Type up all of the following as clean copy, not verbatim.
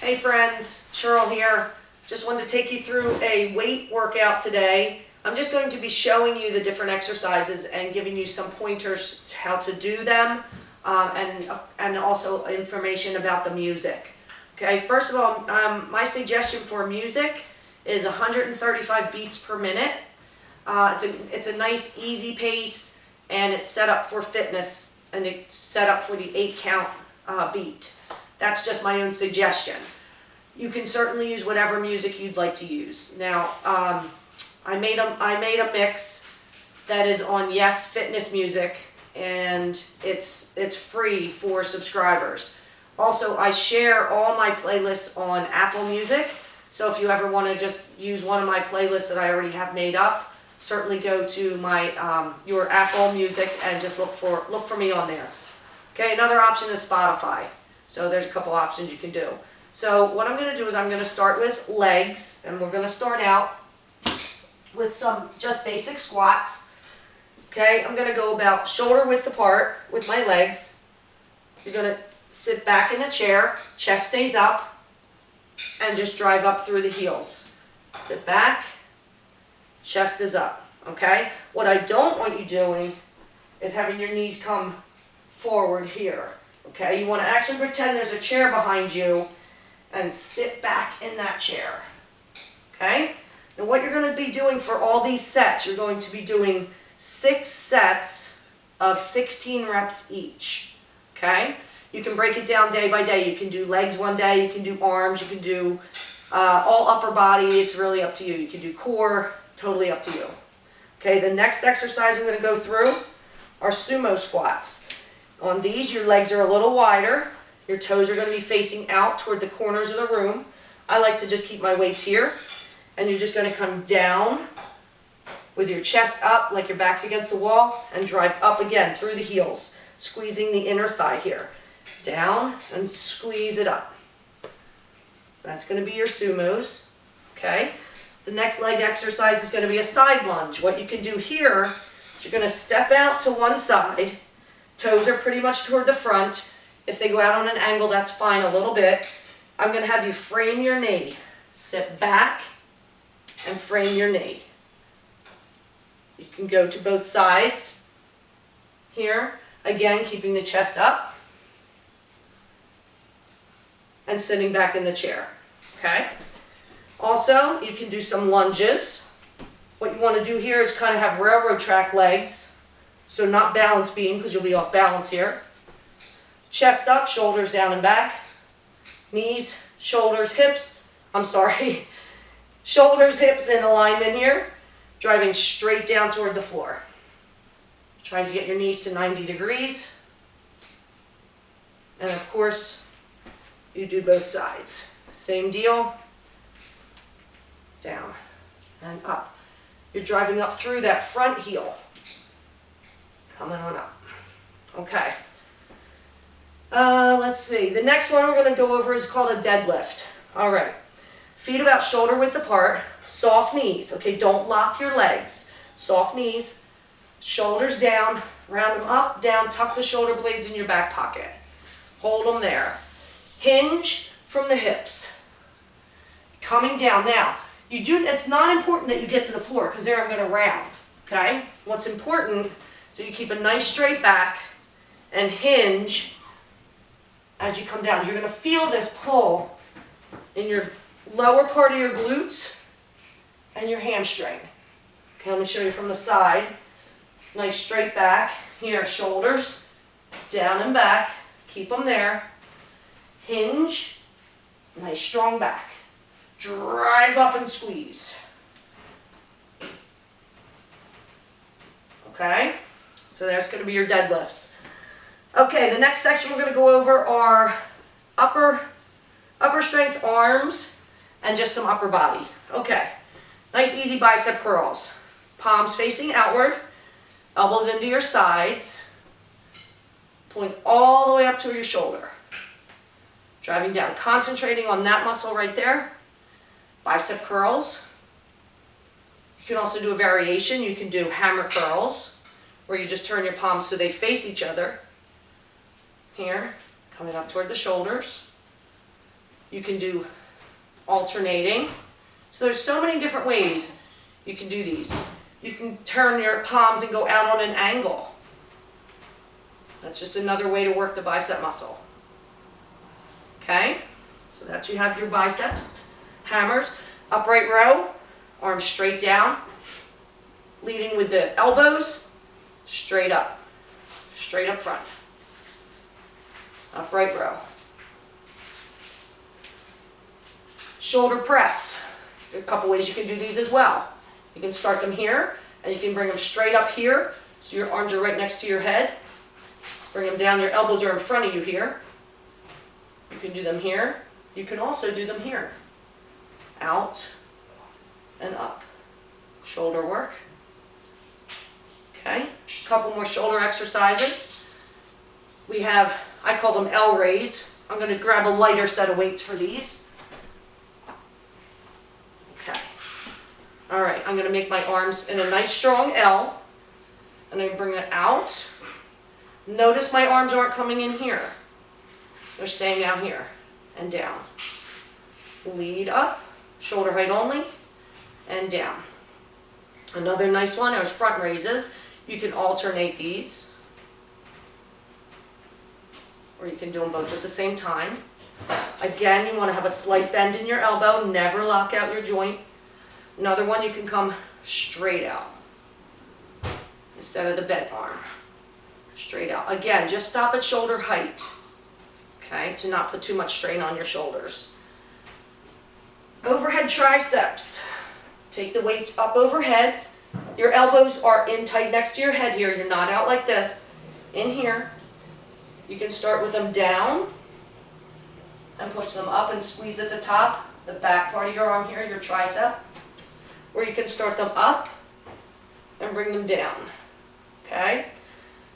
Hey friends, Cheryl here. Just wanted to take you through a weight workout today. I'm just going to be showing you the different exercises and giving you some pointers how to do them and also information about the music. Okay, first of all, my suggestion for music is 135 beats per minute. It's a nice easy pace and it's set up for fitness and it's set up for the 8 count beat. That's just my own suggestion. You can certainly use whatever music you'd like to use. Now, I made a mix that is on Yes Fitness Music, and it's free for subscribers. Also, I share all my playlists on Apple Music, so if you ever want to just use one of my playlists that I already have made up, certainly go to my your Apple Music and just look for me on there. Okay, another option is Spotify. So there's a couple options you can do. So what I'm going to do is I'm going to start with legs, and we're going to start out with some just basic squats. Okay, I'm going to go about shoulder width apart with my legs. You're going to sit back in the chair, chest stays up, and just drive up through the heels. Sit back, chest is up. Okay, what I don't want you doing is having your knees come forward here. Okay, you want to actually pretend there's a chair behind you and sit back in that chair. Okay, and what you're going to be doing for all these sets, you're going to be doing 6 sets of 16 reps each. Okay, you can break it down day by day. You can do legs one day, you can do arms, you can do all upper body. It's really up to you. You can do core, totally up to you. Okay, the next exercise I'm going to go through are sumo squats. On these, your legs are a little wider. Your toes are going to be facing out toward the corners of the room. I like to just keep my weights here. And you're just going to come down with your chest up like your back's against the wall and drive up again through the heels, squeezing the inner thigh here. Down and squeeze it up. So that's going to be your sumos. Okay. The next leg exercise is going to be a side lunge. What you can do here is you're going to step out to one side. Toes are pretty much toward the front. If they go out on an angle, that's fine a little bit. I'm going to have you frame your knee. Sit back and frame your knee. You can go to both sides here. Again, keeping the chest up and sitting back in the chair. Okay? Also, you can do some lunges. What you want to do here is kind of have railroad track legs. So not balance beam, because you'll be off balance here. Chest up, shoulders down and back. Knees, shoulders, hips. Shoulders, hips in alignment here. Driving straight down toward the floor. Trying to get your knees to 90 degrees. And of course, you do both sides. Same deal. Down and up. You're driving up through that front heel. Coming on up. Okay. Let's see. The next one we're going to go over is called a deadlift. All right. Feet about shoulder width apart. Soft knees. Okay, don't lock your legs. Soft knees. Shoulders down. Round them up, down. Tuck the shoulder blades in your back pocket. Hold them there. Hinge from the hips. Coming down. Now, it's not important that you get to the floor because there I'm going to round. Okay? What's important, so you keep a nice straight back and hinge as you come down. You're going to feel this pull in your lower part of your glutes and your hamstring. Okay, let me show you from the side. Nice straight back. Here, shoulders down and back. Keep them there. Hinge. Nice strong back. Drive up and squeeze. Okay? So there's going to be your deadlifts. Okay, the next section we're going to go over are upper strength arms and just some upper body. Okay, nice easy bicep curls. Palms facing outward, elbows into your sides, point all the way up to your shoulder. Driving down, concentrating on that muscle right there. Bicep curls. You can also do a variation. You can do hammer curls, where you just turn your palms so they face each other. Here, coming up toward the shoulders. You can do alternating. So there's so many different ways you can do these. You can turn your palms and go out on an angle. That's just another way to work the bicep muscle. Okay? So that you have your biceps, hammers, upright row, arms straight down, leading with the elbows straight up front. Upright row. Shoulder press. There are a couple ways you can do these as well. You can start them here, and you can bring them straight up here, so your arms are right next to your head. Bring them down, your elbows are in front of you here. You can do them here. You can also do them here. Out and up. Shoulder work. Okay, a couple more shoulder exercises. We have, I call them L raise. I'm going to grab a lighter set of weights for these. Okay. All right, I'm going to make my arms in a nice strong L. And I bring it out. Notice my arms aren't coming in here. They're staying out here and down. Lead up, shoulder height only, and down. Another nice one are front raises. You can alternate these, or you can do them both at the same time. Again, you want to have a slight bend in your elbow, never lock out your joint. Another one, you can come straight out instead of the bent arm. Straight out. Again, just stop at shoulder height, okay, to not put too much strain on your shoulders. Overhead triceps. Take the weights up overhead. Your elbows are in tight next to your head here. You're not out like this. In here. You can start with them down and push them up and squeeze at the top, the back part of your arm here, your tricep. Or you can start them up and bring them down. Okay?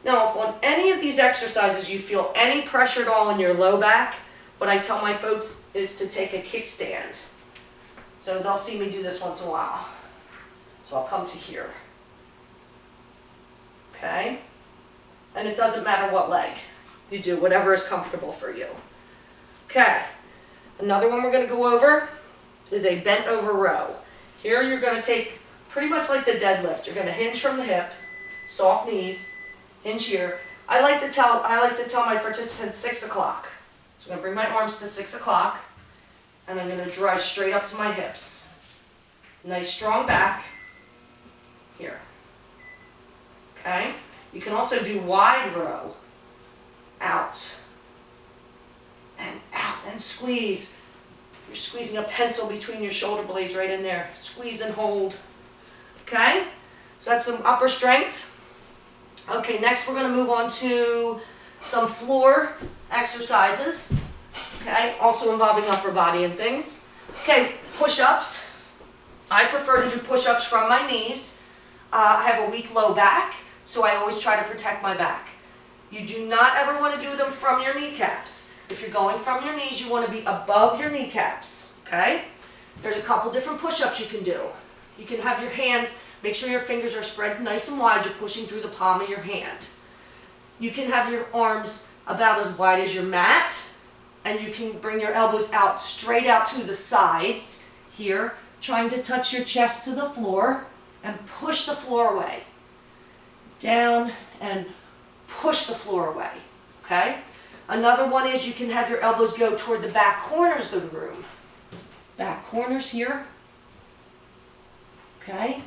Now, if on any of these exercises you feel any pressure at all in your low back, what I tell my folks is to take a kickstand. So they'll see me do this once in a while. So I'll come to here. Okay? And it doesn't matter what leg. You do whatever is comfortable for you. Okay. Another one we're going to go over is a bent over row. Here you're going to take pretty much like the deadlift. You're going to hinge from the hip, soft knees, hinge here. I like to tell my participants 6 o'clock. So I'm going to bring my arms to 6 o'clock, and I'm going to drive straight up to my hips. Nice strong back here. Okay? You can also do wide row. Out and squeeze. You're squeezing a pencil between your shoulder blades right in there. Squeeze and hold. Okay? So that's some upper strength. Okay, next we're going to move on to some floor exercises. Okay, also involving upper body and things. Okay, push-ups. I prefer to do push-ups from my knees. I have a weak low back, so I always try to protect my back. You do not ever want to do them from your kneecaps. If you're going from your knees, you want to be above your kneecaps, okay? There's a couple different push-ups you can do. You can have your hands, make sure your fingers are spread nice and wide, you're pushing through the palm of your hand. You can have your arms about as wide as your mat, and you can bring your elbows out, straight out to the sides here, trying to touch your chest to the floor, and push the floor away. Down and push the floor away, okay? Another one is you can have your elbows go toward the back corners of the room. Back corners here, okay?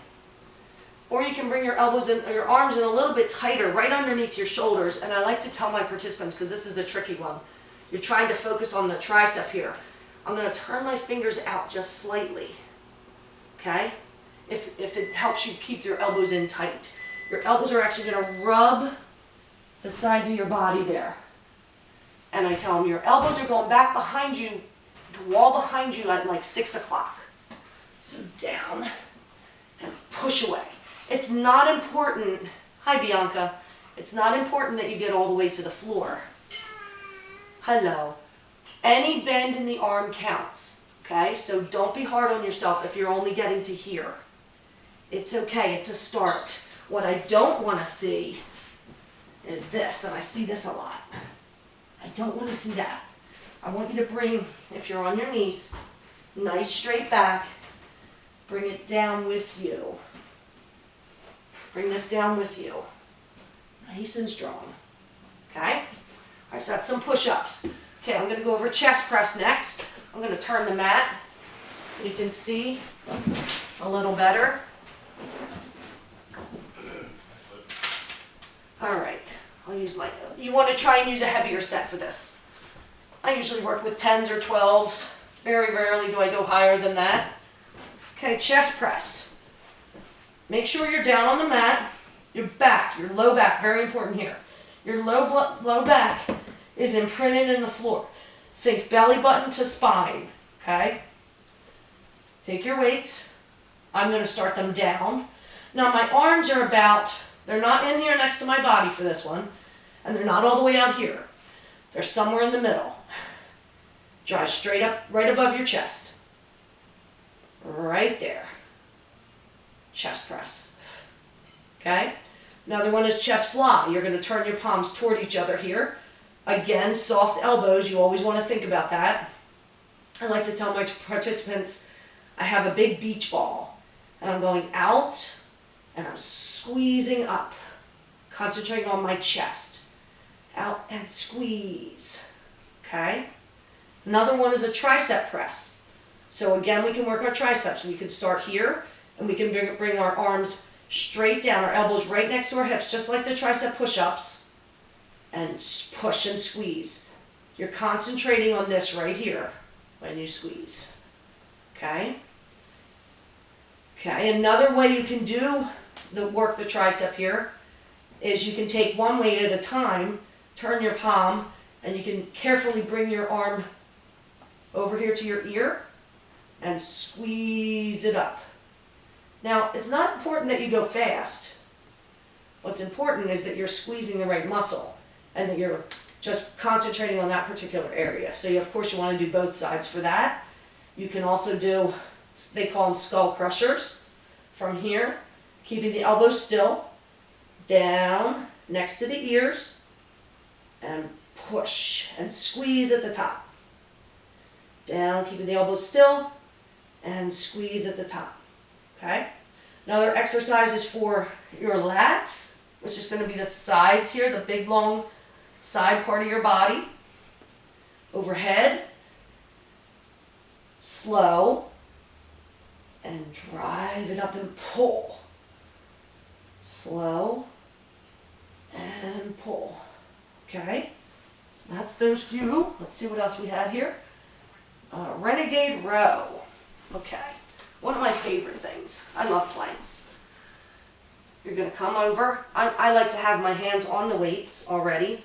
Or you can bring your elbows in, or your arms in a little bit tighter, right underneath your shoulders. And I like to tell my participants, because this is a tricky one, you're trying to focus on the tricep here. I'm going to turn my fingers out just slightly, okay? If it helps you keep your elbows in tight. Your elbows are actually going to rub the sides of your body there. And I tell them your elbows are going back behind you, the wall behind you at like 6 o'clock. So down and push away. It's not important, hi Bianca, it's not important that you get all the way to the floor. Hello. Any bend in the arm counts, okay? So don't be hard on yourself if you're only getting to here. It's okay, it's a start. What I don't want to see is this, and I see this a lot. I don't want to see that. I want you to bring, if you're on your knees, nice straight back, bring it down with you. Bring this down with you. Nice and strong. Okay? All right, so that's some push-ups. Okay, I'm going to go over chest press next. I'm going to turn the mat so you can see a little better. All right, you want to try and use a heavier set for this. I usually work with 10s or 12s. Very rarely do I go higher than that. Okay, chest press. Make sure you're down on the mat. Your back, your low back, very important here. Your low back is imprinted in the floor. Think belly button to spine, okay? Take your weights. I'm going to start them down. Now my arms are they're not in here next to my body for this one, and they're not all the way out here. They're somewhere in the middle. Drive straight up, right above your chest. Right there. Chest press. Okay? Another one is chest fly. You're going to turn your palms toward each other here. Again, soft elbows. You always want to think about that. I like to tell my participants, I have a big beach ball, and I'm going out, and I'm squeezing up, concentrating on my chest. Out and squeeze. Okay? Another one is a tricep press. So again, we can work our triceps. We can start here, and we can bring our arms straight down, our elbows right next to our hips, just like the tricep push-ups, and push and squeeze. You're concentrating on this right here when you squeeze. Okay? Okay, another way you can work the tricep here is you can take one weight at a time, turn your palm, and you can carefully bring your arm over here to your ear and squeeze it up. Now, it's not important that you go fast. What's important is that you're squeezing the right muscle and that you're just concentrating on that particular area. So, of course, you want to do both sides for that. You can also do, they call them skull crushers, from here, keeping the elbows still, down next to the ears, and push and squeeze at the top. Down, keeping the elbows still, and squeeze at the top. Okay? Another exercise is for your lats, which is going to be the sides here, the big long side part of your body. Overhead, slow, and drive it up and pull. Slow, and pull. Okay? So that's those few. Let's see what else we have here. Renegade row. Okay. One of my favorite things. I love planks. You're going to come over. I like to have my hands on the weights already.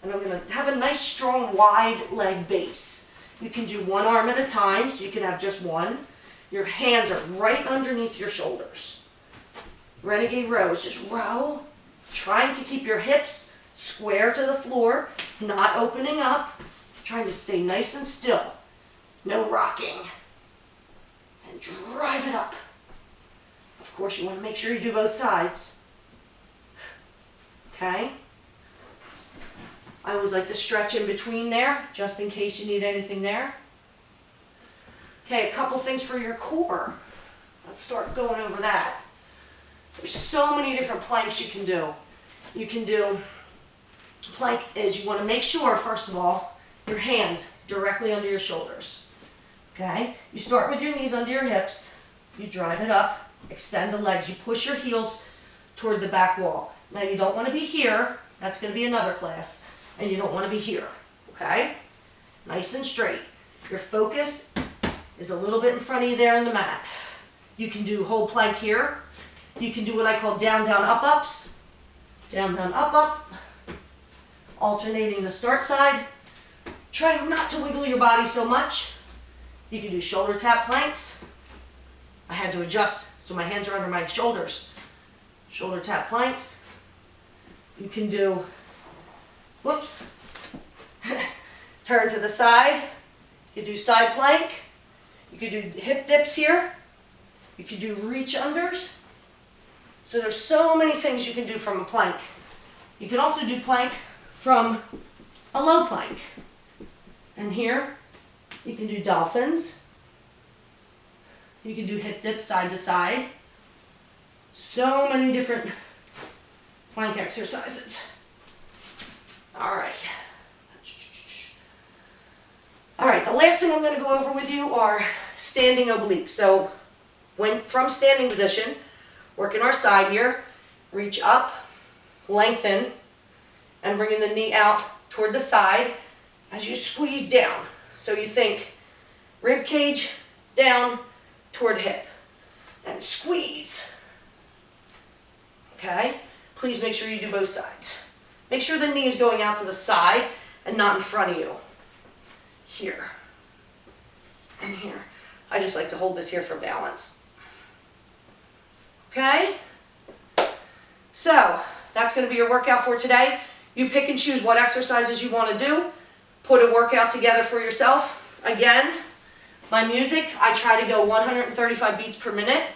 And I'm going to have a nice, strong, wide leg base. You can do one arm at a time, so you can have just one. Your hands are right underneath your shoulders. Renegade row is just row, trying to keep your hips square to the floor, not opening up, trying to stay nice and still. No rocking. And drive it up. Of course, you want to make sure you do both sides. Okay? I always like to stretch in between there, just in case you need anything there. Okay, a couple things for your core. Let's start going over that. There's so many different planks you can do. You can do, plank is you want to make sure, first of all, your hands directly under your shoulders. Okay? You start with your knees under your hips. You drive it up. Extend the legs. You push your heels toward the back wall. Now you don't want to be here. That's going to be another class. And you don't want to be here. Okay? Nice and straight. Your focus is a little bit in front of you there in the mat. You can do whole plank here. You can do what I call down, down, up, ups. Down, down, up, up. Alternating the start side. Try not to wiggle your body so much. You can do shoulder tap planks. I had to adjust so my hands are under my shoulders. Shoulder tap planks. You can do, whoops, turn to the side. You can do side plank. You can do hip dips here. You can do reach unders. So there's so many things you can do from a plank. You can also do plank from a low plank. And here, you can do dolphins. You can do hip dips side to side. So many different plank exercises. All right. All right, the last thing I'm going to go over with you are standing obliques. So from standing position, working our side here, reach up, lengthen, and bringing the knee out toward the side as you squeeze down. So you think rib cage down toward hip and squeeze. Okay? Please make sure you do both sides. Make sure the knee is going out to the side and not in front of you. Here and here. I just like to hold this here for balance. Okay? So, that's going to be your workout for today. You pick and choose what exercises you want to do. Put a workout together for yourself. Again, my music, I try to go 135 beats per minute.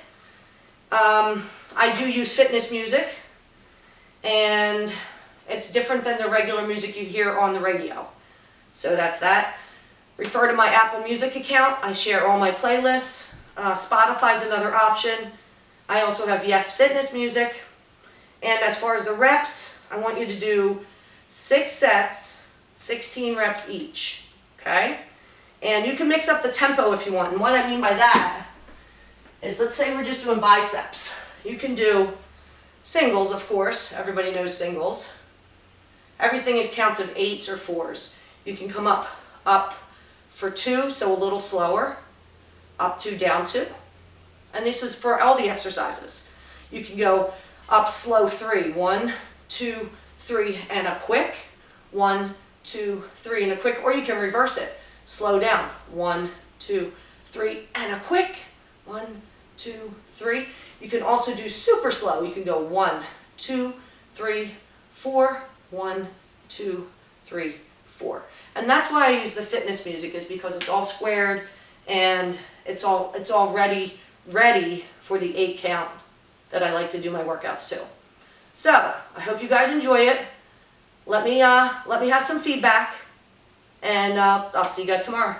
I do use fitness music, and it's different than the regular music you hear on the radio. So that's that. Refer to my Apple Music account. I share all my playlists. Spotify's another option. I also have Yes Fitness Music. And as far as the reps, I want you to do 6 sets, 16 reps each. Okay? And you can mix up the tempo if you want. And what I mean by that is, let's say we're just doing biceps. You can do singles, of course. Everybody knows singles. Everything is counts of 8s or 4s. You can come up for 2, so a little slower, up 2, down 2. And this is for all the exercises. You can go up slow 3, 1, 2, 3, and a quick, 1, 2, 3, and a quick, or you can reverse it. Slow down, 1, 2, 3, and a quick, 1, 2, 3. You can also do super slow. You can go 1, 2, 3, 4, 1, 2, 3, 4. And that's why I use the fitness music, is because it's all squared and it's all ready for the 8 count that I like to do my workouts to. So I hope you guys enjoy it. Let me have some feedback, and I'll see you guys tomorrow.